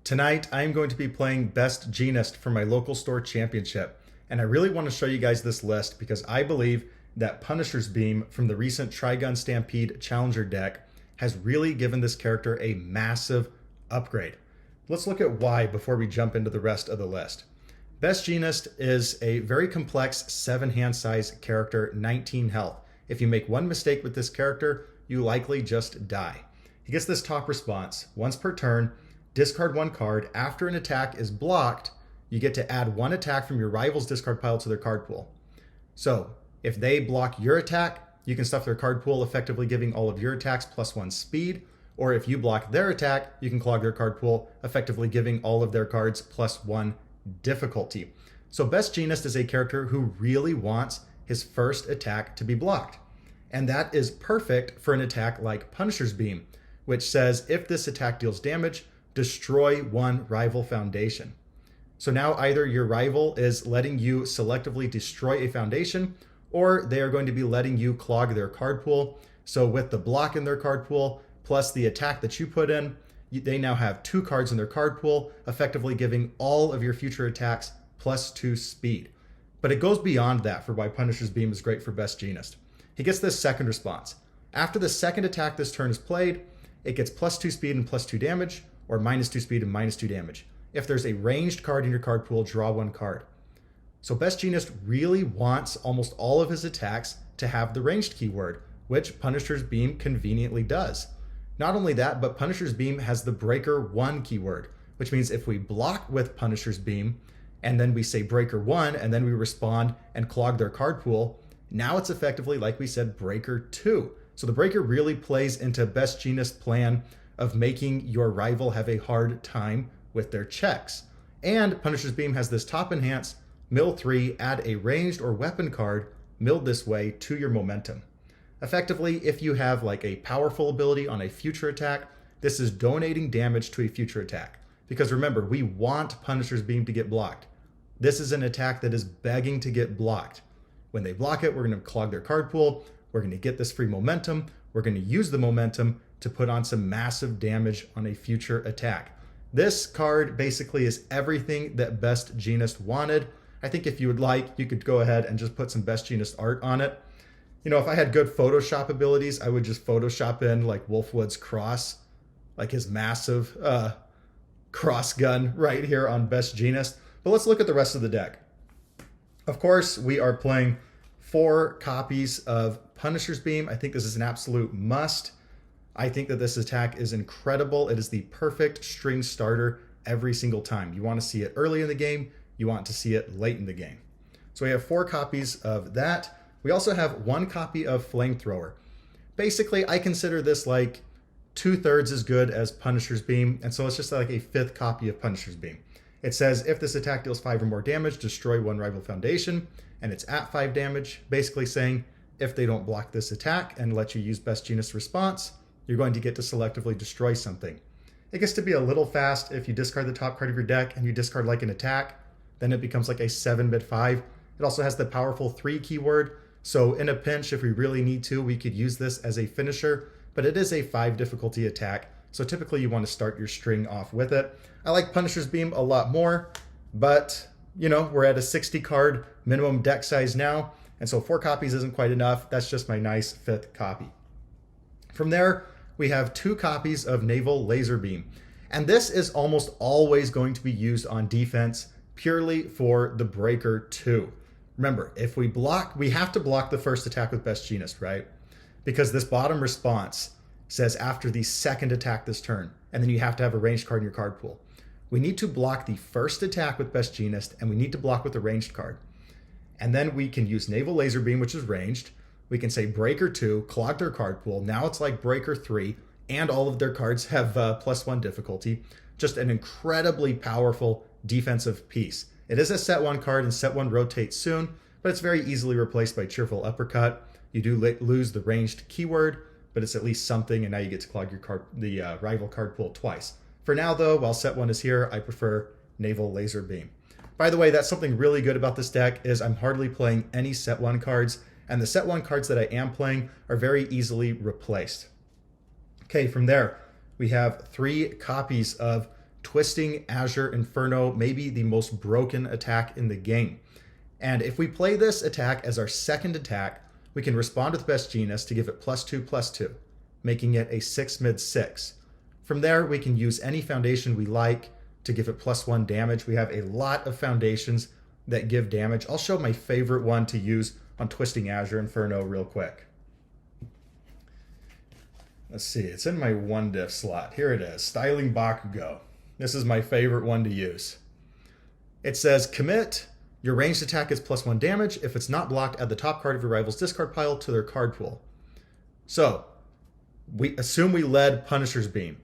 Tonight, I'm going to be playing Best Jeanist for my local store championship, and I really want to show you guys this list because I believe that Punisher's Beam from the recent Trigun Stampede Challenger deck has really given this character a massive upgrade. Let's look at why before we jump into the rest of the list. Best Jeanist is a very complex 7-hand size character, 19 health. If you make one mistake with this character, you likely just die. He gets this top response: once per turn, discard one card. After an attack is blocked, you get to add one attack from your rival's discard pile to their card pool. So if they block your attack, you can stuff their card pool, effectively giving all of your attacks +1 speed. Or if you block their attack, you can clog their card pool, effectively giving all of their cards +1 difficulty. So Best Jeanist is a character who really wants his first attack to be blocked. And that is perfect for an attack like Punisher's Beam, which says if this attack deals damage, destroy one rival foundation. So now either your rival is letting you selectively destroy a foundation, or they are going to be letting you clog their card pool. So with the block in their card pool, plus the attack that you put in, they now have 2 cards in their card pool, effectively giving all of your future attacks +2 speed. But it goes beyond that for why Punisher's Beam is great for Best Jeanist. He gets this second response. After the second attack this turn is played, it gets +2 speed and +2 damage, or -2 speed and -2 damage. If there's a ranged card in your card pool, draw one card. So Best Jeanist really wants almost all of his attacks to have the ranged keyword, which Punisher's Beam conveniently does. Not only that, but Punisher's Beam has the Breaker 1 keyword, which means if we block with Punisher's Beam, and then we say Breaker 1, and then we respond and clog their card pool, now it's effectively, like we said, Breaker 2. So the Breaker really plays into Best Jeanist's plan of making your rival have a hard time with their checks. And Punisher's Beam has this top enhance, mill 3, add a ranged or weapon card milled this way to your momentum. Effectively, if you have like a powerful ability on a future attack, this is donating damage to a future attack. Because remember, we want Punisher's Beam to get blocked. This is an attack that is begging to get blocked. When they block it, we're going to clog their card pool. We're going to get this free momentum. We're going to use the momentum to put on some massive damage on a future attack. This card basically is everything that Best Jeanist wanted. I think if you would like, you could go ahead and just put some Best Jeanist art on it. You know, if I had good Photoshop abilities, I would just Photoshop in like Wolfwood's cross, like his massive cross gun right here on Best Jeanist. But let's look at the rest of the deck. Of course, we are playing 4 copies of Punisher's Beam. I think this is an absolute must. I think that this attack is incredible. It is the perfect string starter every single time. You want to see it early in the game. You want to see it late in the game. So we have 4 copies of that. We also have 1 copy of Flamethrower. Basically, I consider this like 2/3 as good as Punisher's Beam. And so it's just like a 5th copy of Punisher's Beam. It says if this attack deals 5 or more damage, destroy one rival foundation. And it's at 5 damage, basically saying if they don't block this attack and let you use Best Jeanist response, you're going to get to selectively destroy something. It gets to be a little fast if you discard the top card of your deck and you discard like an attack, then it becomes like a 7-bit 5. It also has the powerful 3 keyword. So in a pinch, if we really need to, we could use this as a finisher, but it is a 5 difficulty attack. So typically you want to start your string off with it. I like Punisher's Beam a lot more, but you know, we're at a 60 card minimum deck size now. And so 4 copies isn't quite enough. That's just my nice 5th copy. From there, we have 2 copies of Naval Laser Beam. And this is almost always going to be used on defense purely for the Breaker 2. Remember, if we block, we have to block the first attack with Best Jeanist, right? Because this bottom response says after the second attack this turn, and then you have to have a ranged card in your card pool. We need to block the first attack with Best Jeanist, and we need to block with a ranged card. And then we can use Naval Laser Beam, which is ranged. We can say Breaker 2, clog their card pool. Now it's like Breaker 3, and all of their cards have +1 difficulty. Just an incredibly powerful defensive piece. It is a set 1 card, and set 1 rotates soon, but it's very easily replaced by Cheerful Uppercut. You do lose the ranged keyword, but it's at least something, and now you get to clog your rival card pool twice. For now, though, while set 1 is here, I prefer Naval Laser Beam. By the way, that's something really good about this deck is I'm hardly playing any set 1 cards, and the set 1 cards that I am playing are very easily replaced. Okay, from there, we have 3 copies of Twisting Azure Inferno, maybe the most broken attack in the game. And if we play this attack as our second attack, we can respond with Best Jeanist to give it +2/+2, making it a 6 mid 6. From there, we can use any foundation we like to give it +1 damage. We have a lot of foundations that give damage. I'll show my favorite one to use on Twisting Azure Inferno real quick. Let's see, it's in my 1-diff slot. Here it is, Styling Bakugo. This is my favorite one to use. It says, commit, your ranged attack is +1 damage. If it's not blocked, add the top card of your rival's discard pile to their card pool. So, we assume we led Punisher's Beam.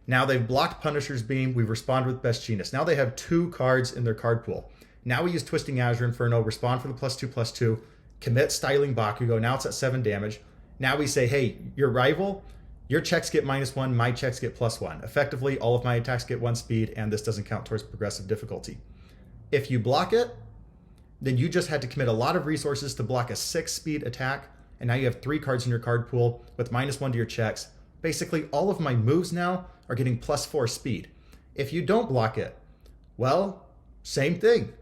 Now they've blocked Punisher's Beam, we respond with Best Jeanist. Now they have 2 cards in their card pool. Now we use Twisting Azure Inferno, respond for the +2/+2, commit Styling Bakugo, now it's at 7 damage. Now we say, hey, your rival, your checks get -1, my checks get +1. Effectively, all of my attacks get 1 speed, and this doesn't count towards progressive difficulty. If you block it, then you just had to commit a lot of resources to block a 6 speed attack, and now you have 3 cards in your card pool with -1 to your checks. Basically, all of my moves now are getting +4 speed. If you don't block it, well, same thing.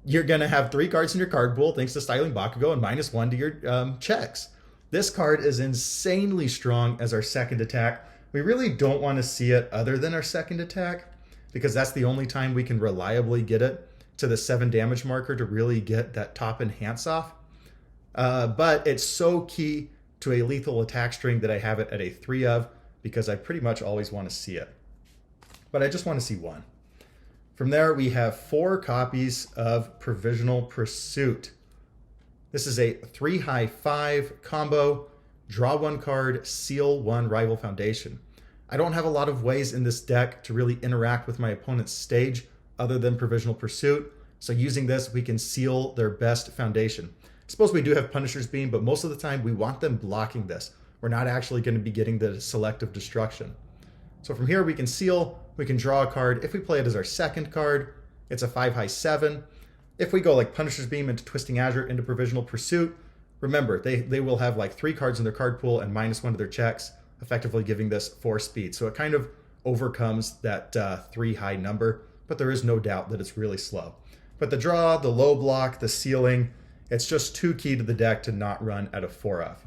You're going to have 3 cards in your card pool thanks to Styling Bakugo and -1 to your checks. This card is insanely strong as our second attack. We really don't want to see it other than our second attack because that's the only time we can reliably get it to the 7 damage marker to really get that top enhance off. But it's so key to a lethal attack string that I have it at a 3 of because I pretty much always want to see it. But I just want to see 1. From there, we have 4 copies of Provisional Pursuit. This is a 3-high-5 combo, draw 1 card, seal 1 rival foundation. I don't have a lot of ways in this deck to really interact with my opponent's stage other than Provisional Pursuit. So using this, we can seal their best foundation. I suppose we do have Punisher's Beam, but most of the time we want them blocking this. We're not actually going to be getting the selective destruction. So from here we can seal, we can draw a card. If we play it as our second card, it's a 5-high-7. If we go like Punisher's Beam into Twisting Azure into Provisional Pursuit, remember, they will have like 3 cards in their card pool and -1 to their checks, effectively giving this 4 speed. So it kind of overcomes that 3-high number, but there is no doubt that it's really slow. But the draw, the low block, the sealing, it's just too key to the deck to not run at a 4 of.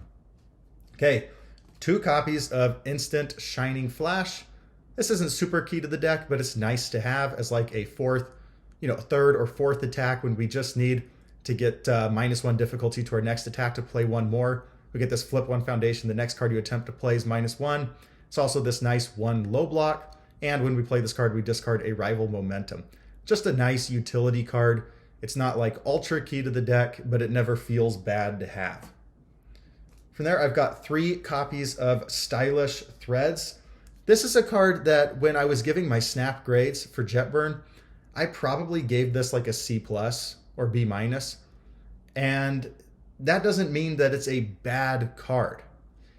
Okay, 2 copies of Instant Shining Flash. This isn't super key to the deck, but it's nice to have as like a third or fourth attack when we just need to get -1 difficulty to our next attack to play 1 more. We get this flip 1 foundation. The next card you attempt to play is -1. It's also this nice 1 low block. And when we play this card, we discard a rival momentum. Just a nice utility card. It's not like ultra key to the deck, but it never feels bad to have. From there, I've got 3 copies of Stylish Threads. This is a card that when I was giving my snap grades for Jetburn, I probably gave this like a C+ or B-. And that doesn't mean that it's a bad card.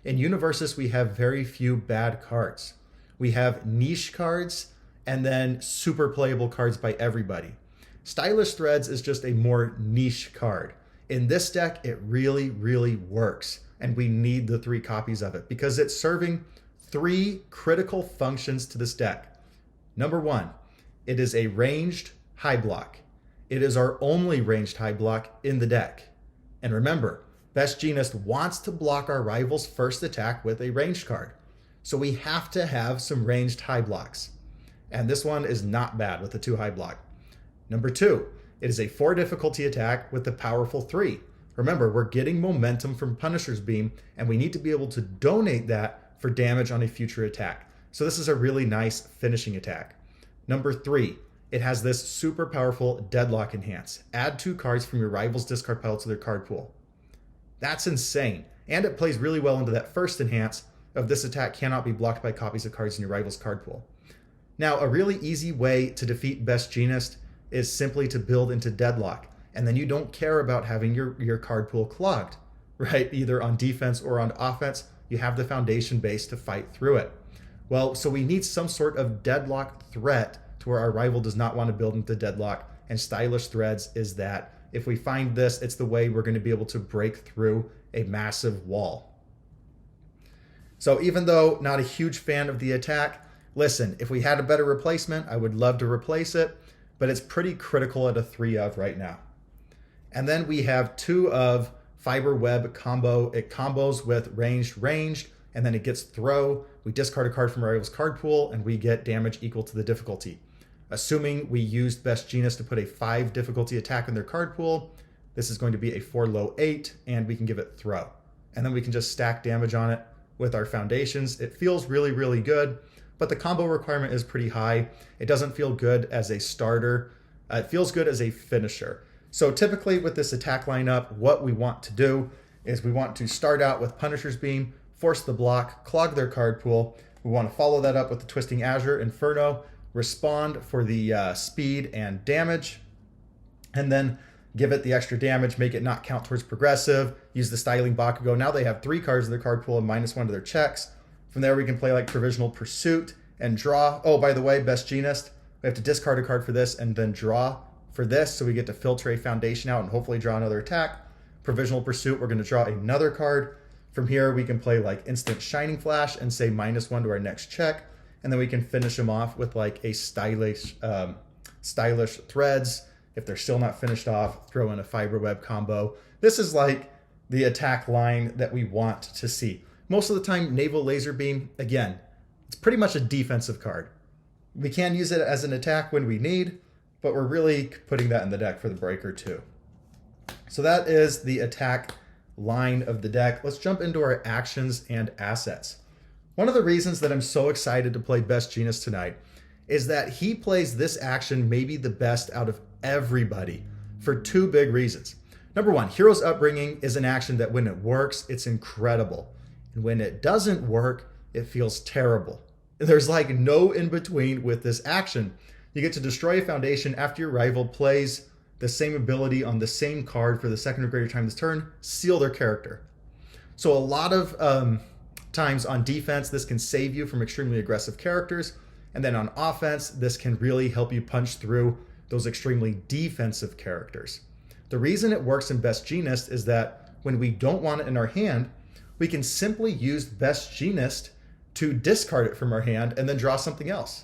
In Universus, we have very few bad cards. We have niche cards and then super playable cards by everybody. Stylish Threads is just a more niche card. In this deck, it really, really works. And we need the 3 copies of it because it's serving 3 critical functions to this deck. Number 1, it is a ranged high block. It is our only ranged high block in the deck. And remember, Best Jeanist wants to block our rival's first attack with a ranged card. So we have to have some ranged high blocks. And this one is not bad with the 2 high block. Number 2, it is a 4 difficulty attack with the powerful 3. Remember, we're getting momentum from Punisher's Beam, and we need to be able to donate that for damage on a future attack. So this is a really nice finishing attack. Number 3, it has this super powerful Deadlock Enhance. Add 2 cards from your rival's discard pile to their card pool. That's insane. And it plays really well into that first enhance of this attack cannot be blocked by copies of cards in your rival's card pool. Now, a really easy way to defeat Best Jeanist is simply to build into Deadlock. And then you don't care about having your card pool clogged, right? Either on defense or on offense, you have the foundation base to fight through it. Well, so we need some sort of deadlock threat to where our rival does not want to build into Deadlock, and Stylish Threads is that. If we find this, it's the way we're going to be able to break through a massive wall. So even though not a huge fan of the attack, Listen, if we had a better replacement, I would love to replace it, but it's pretty critical at a 3 of right now. And then we have 2 of fiber web combo. It combos with ranged, and then it gets throw. We discard a card from our rival's card pool, and we get damage equal to the difficulty. Assuming we used Best Jeanist to put a 5 difficulty attack in their card pool, this is going to be a 4 low 8, and we can give it throw. And then we can just stack damage on it with our foundations. It feels really, really good, but the combo requirement is pretty high. It doesn't feel good as a starter. It feels good as a finisher. So typically with this attack lineup, what we want to do is we want to start out with Punisher's Beam, force the block, clog their card pool. We want to follow that up with the Twisting Azure, Inferno, respond for the speed and damage, and then give it the extra damage, make it not count towards progressive, use the Styling Bakugo. Now they have 3 cards in their card pool and -1 to their checks. From there, we can play like Provisional Pursuit and draw. Oh, by the way, Best Jeanist, we have to discard a card for this and then draw for this, so we get to filter a foundation out and hopefully draw another attack. Provisional Pursuit, we're going to draw another card. From here, we can play like Instant Shining Flash and say -1 to our next check, and then we can finish them off with like a stylish Threads. If they're still not finished off, throw in a fiber web combo. This is like the attack line that we want to see. Most of the time, Naval Laser Beam, again, it's pretty much a defensive card. We can use it as an attack when we need, but we're really putting that in the deck for the breaker too. So that is the attack line of the deck. Let's jump into our actions and assets. One of the reasons that I'm so excited to play Best Jeanist tonight is that he plays this action maybe the best out of everybody for 2 big reasons. Number 1, Hero's Upbringing is an action that when it works, it's incredible. And when it doesn't work, it feels terrible. There's like no in between with this action. You get to destroy a foundation after your rival plays the same ability on the same card for the second or greater time this turn, seal their character. So a lot of times on defense, this can save you from extremely aggressive characters. And then on offense, this can really help you punch through those extremely defensive characters. The reason it works in Best Jeanist is that when we don't want it in our hand, we can simply use Best Jeanist to discard it from our hand and then draw something else.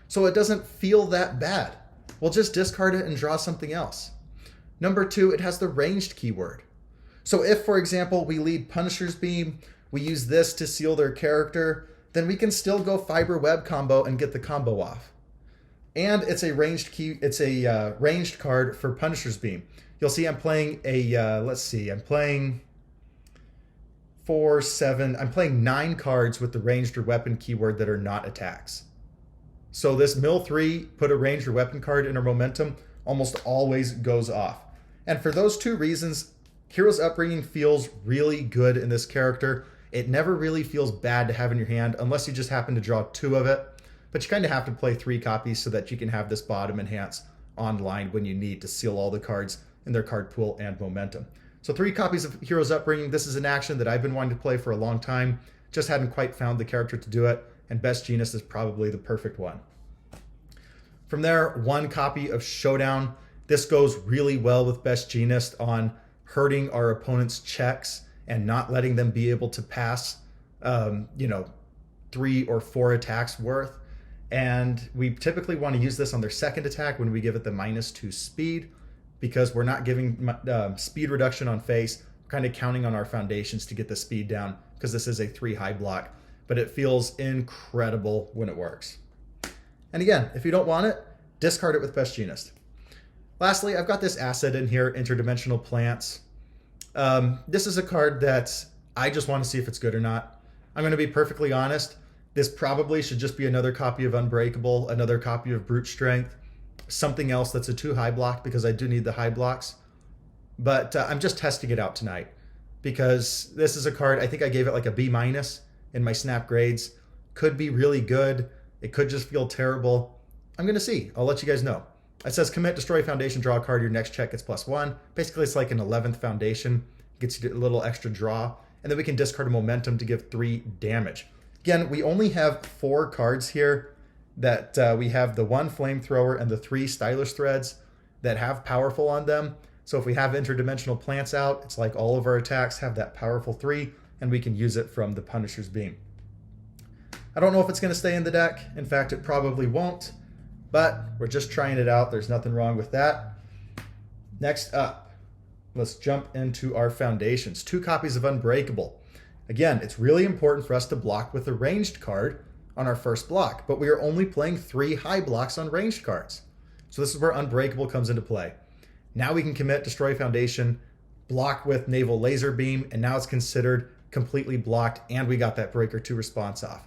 So it doesn't feel that bad. We'll just discard it and draw something else. Number 2, it has the ranged keyword. So if, for example, we lead Punisher's Beam, we use this to seal their character, then we can still go fiber web combo and get the combo off. And it's a ranged ranged card for Punisher's Beam. You'll see I'm playing I'm playing 4, 7, I'm playing 9 cards with the ranged or weapon keyword that are not attacks. So this mill 3, put a ranged or weapon card in our momentum, almost always goes off. And for those 2 reasons, Hero's Upbringing feels really good in this character. It never really feels bad to have in your hand unless you just happen to draw 2 of it. But you kind of have to play 3 copies so that you can have this bottom enhance online when you need to seal all the cards in their card pool and momentum. So 3 copies of Hero's Upbringing. This is an action that I've been wanting to play for a long time. Just hadn't quite found the character to do it, and Best Jeanist is probably the perfect one. From there, 1 copy of Showdown. This goes really well with Best Jeanist on hurting our opponent's checks and not letting them be able to pass, 3 or 4 attacks worth. And we typically want to use this on their second attack when we give it the -2 speed, because we're not giving speed reduction on face. We're kind of counting on our foundations to get the speed down because this is a 3 high block, but it feels incredible when it works. And again, if you don't want it, discard it with Best Jeanist. Lastly, I've got this asset in here, Interdimensional Plants. This is a card that I just want to see if it's good or not. I'm going to be perfectly honest. This probably should just be another copy of Unbreakable, another copy of Brute Strength, something else that's a 2 high block because I do need the high blocks. But I'm just testing it out tonight because this is a card, I think I gave it like a B- in my snap grades. Could be really good. It could just feel terrible. I'm going to see. I'll let you guys know. It says commit, destroy foundation, draw a card. Your next check gets +1. Basically, it's like an 11th foundation. Gets you a little extra draw. And then we can discard a momentum to give 3 damage. Again, we only have 4 cards here that we have the 1 flamethrower and the 3 stylish threads that have powerful on them. So if we have interdimensional plants out, it's like all of our attacks have that powerful 3, and we can use it from the Punisher's Beam. I don't know if it's going to stay in the deck. In fact, it probably won't, but we're just trying it out. There's nothing wrong with that. Next up, let's jump into our foundations. 2 copies of Unbreakable. Again, it's really important for us to block with a ranged card on our first block, but we are only playing 3 high blocks on ranged cards. So this is where Unbreakable comes into play. Now we can commit Destroy Foundation, block with Naval Laser Beam, and now it's considered completely blocked, and we got that Breaker 2 response off.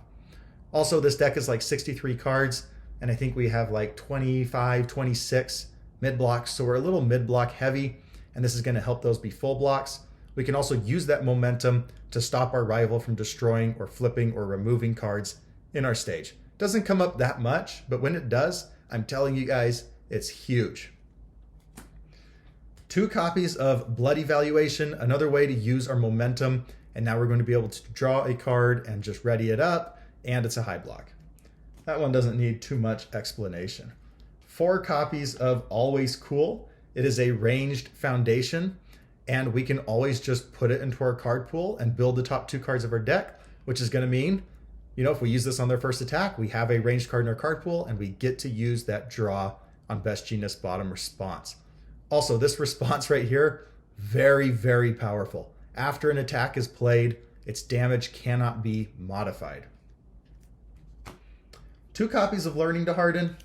Also, this deck is like 63 cards, and I think we have like 25, 26 mid blocks, so we're a little mid block heavy, and this is going to help those be full blocks. We can also use that momentum to stop our rival from destroying or flipping or removing cards in our stage. Doesn't come up that much, but when it does, I'm telling you guys, it's huge. 2 copies of Blood Evaluation, another way to use our momentum, and now we're going to be able to draw a card and just ready it up, and it's a high block. That one doesn't need too much explanation. 4 copies of Always Cool. It is a ranged foundation, and we can always just put it into our card pool and build the top 2 cards of our deck, which is going to mean, you know, if we use this on their first attack, we have a ranged card in our card pool, and we get to use that draw on Best Jeanist bottom response. Also, this response right here, very, very powerful. After an attack is played, its damage cannot be modified. 2 copies of Learning to Harden.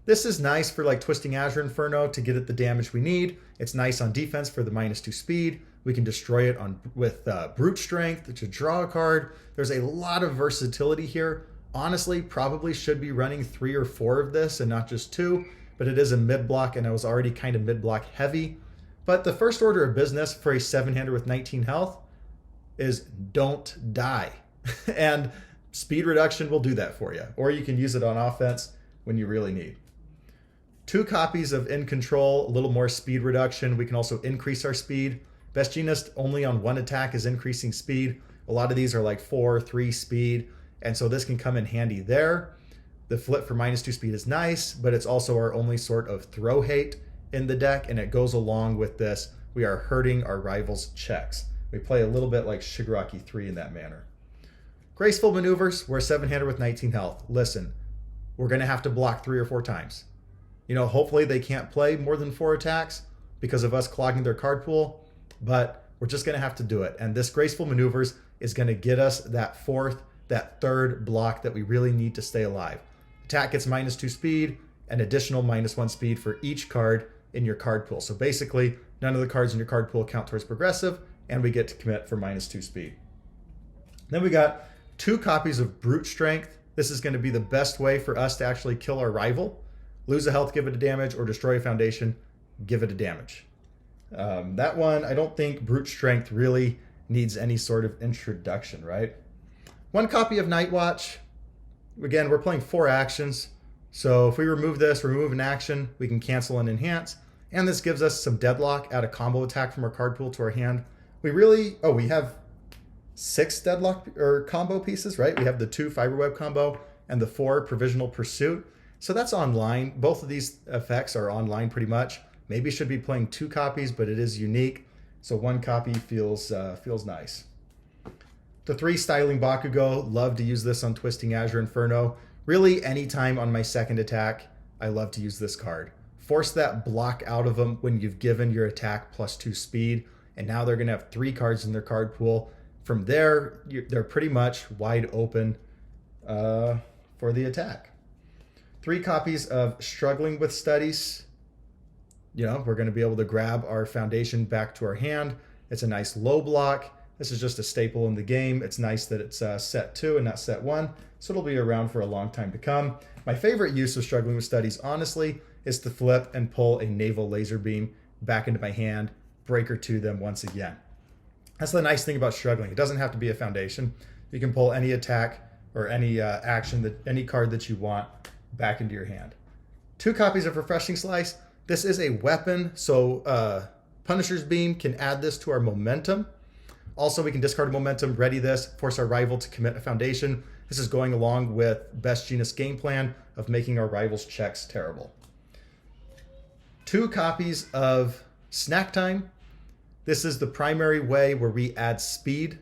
This is nice for like Twisting Azure Inferno to get at the damage we need. It's nice on defense for the -2 speed. We can destroy it with Brute Strength to draw a card. There's a lot of versatility here. Honestly, probably should be running 3 or 4 of this and not just 2, but it is a mid block, and I was already kind of mid block heavy. But the first order of business for a 7-hander with 19 health is don't die. And speed reduction will do that for you. Or you can use it on offense when you really need. 2 copies of In Control, a little more speed reduction. We can also increase our speed. Best Jeanist only on 1 attack is increasing speed. A lot of these are like 4, 3 speed. And so this can come in handy there. The flip for -2 speed is nice, but it's also our only sort of throw hate in the deck, and it goes along with this. We are hurting our rivals' checks. We play a little bit like Shigaraki 3 in that manner. Graceful Maneuvers, we're a 7-hander with 19 health. Listen, we're going to have to block 3 or 4 times. You know, hopefully they can't play more than 4 attacks because of us clogging their card pool, but we're just going to have to do it. And this Graceful Maneuvers is going to get us that 4th, that 3rd block that we really need to stay alive. Attack gets -2 speed, an additional -1 speed for each card in your card pool. So basically, none of the cards in your card pool count towards progressive, and we get to commit for -2 speed. Then we got 2 copies of Brute Strength. This is going to be the best way for us to actually kill our rival. Lose a health, give it a damage, or destroy a foundation, give it a damage. That one, I don't think Brute Strength really needs any sort of introduction, right? 1 copy of Night Watch. Again, we're playing 4 actions. So if we remove this, remove an action, we can cancel and enhance. And this gives us some deadlock, add a combo attack from our card pool to our hand. We have 6 deadlock or combo pieces, right? We have the 2 Fiberweb combo and the 4 Provisional Pursuit. So that's online. Both of these effects are online pretty much. Maybe should be playing 2 copies, but it is unique. So 1 copy feels nice. The 3 Styling Bakugo, love to use this on Twisting Azure Inferno. Really, anytime on my 2nd attack, I love to use this card. Force that block out of them when you've given your attack +2 speed, and now they're going to have 3 cards in their card pool. From there, they're pretty much wide open for the attack. 3 copies of Struggling with Studies. You know, we're going to be able to grab our foundation back to our hand. It's a nice low block. This is just a staple in the game. It's nice that it's set 2 and not set 1, so it'll be around for a long time to come. My favorite use of Struggling with Studies, honestly, is to flip and pull a Naval Laser Beam back into my hand, Breaker 2 them once again. That's the nice thing about Struggling. It doesn't have to be a foundation. You can pull any attack or any action, any card that you want back into your hand. 2 copies of Refreshing Slice. This is a weapon, so Punisher's Beam can add this to our momentum. Also, we can discard a momentum, ready this, force our rival to commit a foundation. This is going along with Best Jeanist game plan of making our rivals' checks terrible. 2 copies of Snack Time. This is the primary way where we add speed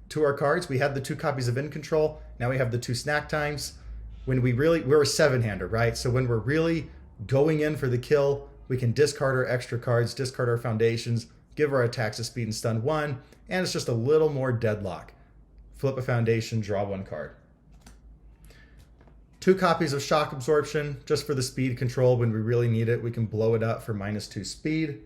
to our cards. We had the 2 copies of In Control. Now we have the 2 snack times. When we're a 7-hander, right? So when we're really going in for the kill, we can discard our extra cards, discard our foundations, give our attacks a speed and stun 1, and it's just a little more deadlock. Flip a foundation, draw 1 card. 2 copies of shock absorption, just for the speed control. When we really need it, we can blow it up for -2 speed.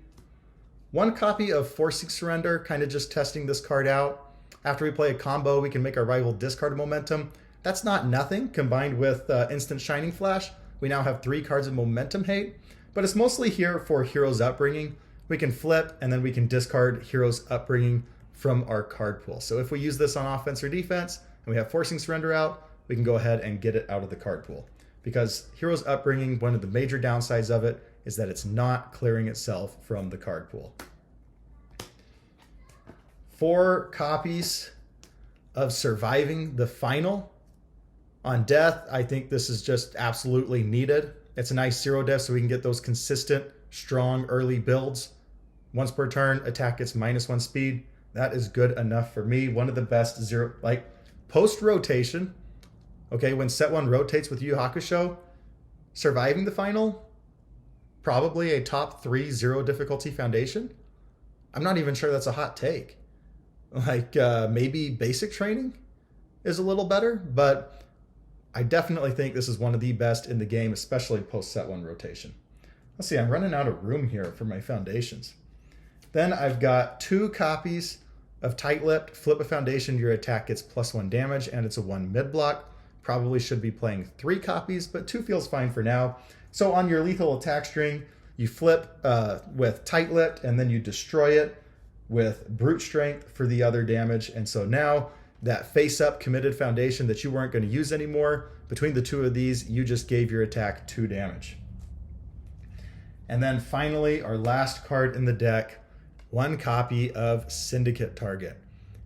1 copy of Forcing Surrender, kind of just testing this card out. After we play a combo, we can make our rival discard a momentum. That's not nothing. Combined with Instant Shining Flash, we now have 3 cards of momentum hate, but it's mostly here for Hero's Upbringing. We can flip, and then we can discard Hero's Upbringing from our card pool. So if we use this on offense or defense, and we have Forcing Surrender out, we can go ahead and get it out of the card pool. Because Hero's Upbringing, one of the major downsides of it is that it's not clearing itself from the card pool. 4 copies of Surviving the Final. On death, I think this is just absolutely needed. It's a nice 0 death so we can get those consistent, strong early builds. Once per turn, attack gets -1 speed. That is good enough for me. One of the best post-rotation. Okay, when set 1 rotates with Yu Yu Hakusho, Surviving the Final, probably a top 3 0 difficulty foundation. I'm not even sure that's a hot take. Maybe basic training is a little better, but I definitely think this is one of the best in the game, especially post set 1 rotation. Let's see, I'm running out of room here for my foundations. Then I've got 2 copies of Tight-Lipped. Flip a foundation, your attack gets +1 damage, and it's a 1 mid-block. Probably should be playing 3 copies, but 2 feels fine for now. So on your lethal attack string, you flip with Tight-Lipped, and then you destroy it with Brute Strength for the other damage. And so now that face-up committed foundation that you weren't going to use anymore, between the 2 of these, you just gave your attack 2 damage. And then finally, our last card in the deck, 1 copy of Syndicate Target.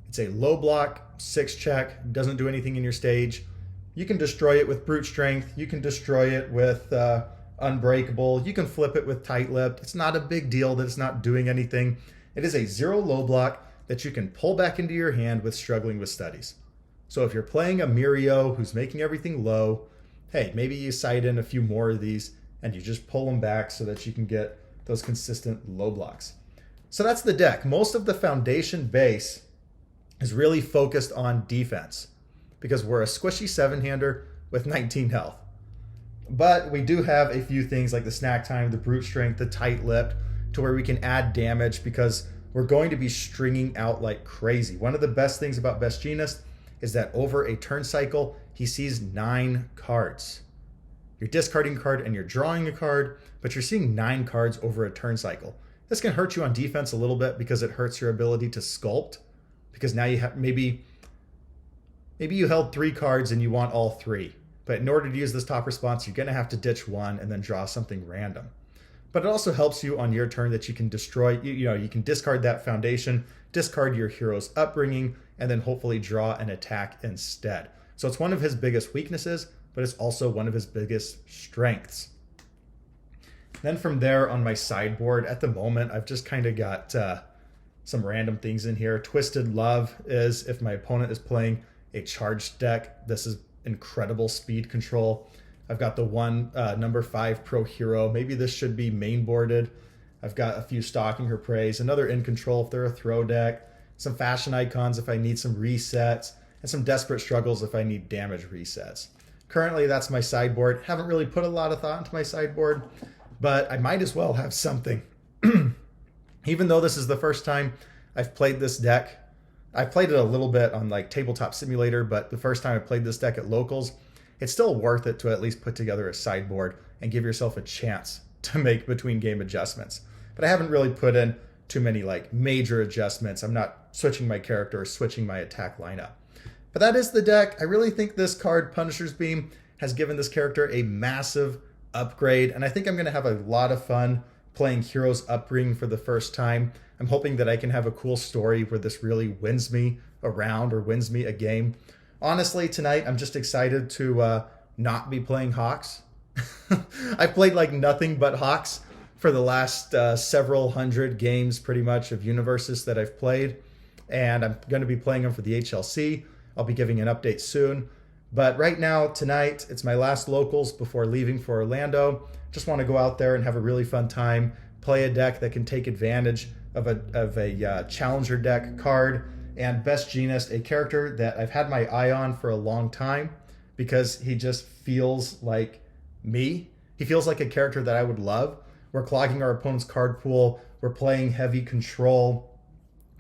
It's a low block, 6 check, doesn't do anything in your stage. You can destroy it with Brute Strength. You can destroy it with Unbreakable. You can flip it with Tight-Lipped. It's not a big deal that it's not doing anything. It is a 0 low block that you can pull back into your hand with Struggling with Studies. So if you're playing a Mirio who's making everything low, hey, maybe you side in a few more of these and you just pull them back so that you can get those consistent low blocks. So that's the deck. Most of the foundation base is really focused on defense because we're a squishy 7-hander with 19 health. But we do have a few things like the Snack Time, the Brute Strength, the Tight-Lipped, to where we can add damage because we're going to be stringing out like crazy. One of the best things about Best Jeanist is that over a turn cycle, he sees 9 cards. You're discarding a card and you're drawing a card, but you're seeing 9 cards over a turn cycle. This can hurt you on defense a little bit because it hurts your ability to sculpt, because now you have maybe you held 3 cards and you want all 3. But in order to use this top response, you're going to have to ditch 1 and then draw something random. But it also helps you on your turn that you can destroy, you can discard that foundation, discard your hero's upbringing, and then hopefully draw an attack instead. So it's one of his biggest weaknesses, but it's also one of his biggest strengths. Then from there on my sideboard, at the moment, I've just kind of got some random things in here. Twisted Love is if my opponent is playing a charged deck. This is incredible speed control. I've got the one number 5 pro hero. Maybe this should be mainboarded. I've got a few Stalking Her Praise, another in control if they're a throw deck, some fashion icons if I need some resets, and some desperate struggles if I need damage resets. Currently, that's my sideboard. Haven't really put a lot of thought into my sideboard, but I might as well have something. Even though this is the first time I've played this deck, I played it a little bit on like Tabletop Simulator, but the first time I played this deck at locals, it's still worth it to at least put together a sideboard and give yourself a chance to make between game adjustments. But I haven't really put in too many like major adjustments. I'm not switching my character or switching my attack lineup. But that is the deck. I really think this card, Punisher's Beam, has given this character a massive upgrade, and I think I'm going to have a lot of fun playing Hero's Upbringing for the first time. I'm hoping that I can have a cool story where this really wins me a round or wins me a game. Honestly, tonight I'm just excited to not be playing Hawks. I've played like nothing but Hawks for the last several hundred games pretty much of universes that I've played, and I'm going to be playing them for the HLC. I'll be giving an update soon. But right now, tonight, it's my last locals before leaving for Orlando. Just want to go out there and have a really fun time, play a deck that can take advantage of a challenger deck card, and Best Jeanist, a character that I've had my eye on for a long time because he just feels like me. He feels like a character that I would love. We're clogging our opponent's card pool. We're playing heavy control.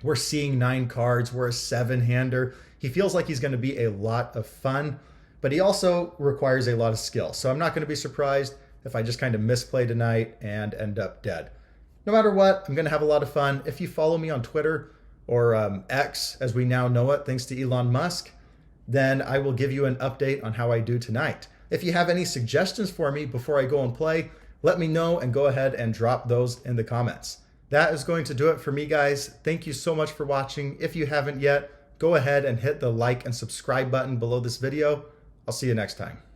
We're seeing 9 cards. We're a 7-hander. He feels like he's going to be a lot of fun, but he also requires a lot of skill. So I'm not going to be surprised if I just kind of misplay tonight and end up dead. No matter what, I'm going to have a lot of fun. If you follow me on Twitter or X, as we now know it, thanks to Elon Musk, then I will give you an update on how I do tonight. If you have any suggestions for me before I go and play, let me know and go ahead and drop those in the comments. That is going to do it for me, guys. Thank you so much for watching. If you haven't yet, go ahead and hit the like and subscribe button below this video. I'll see you next time.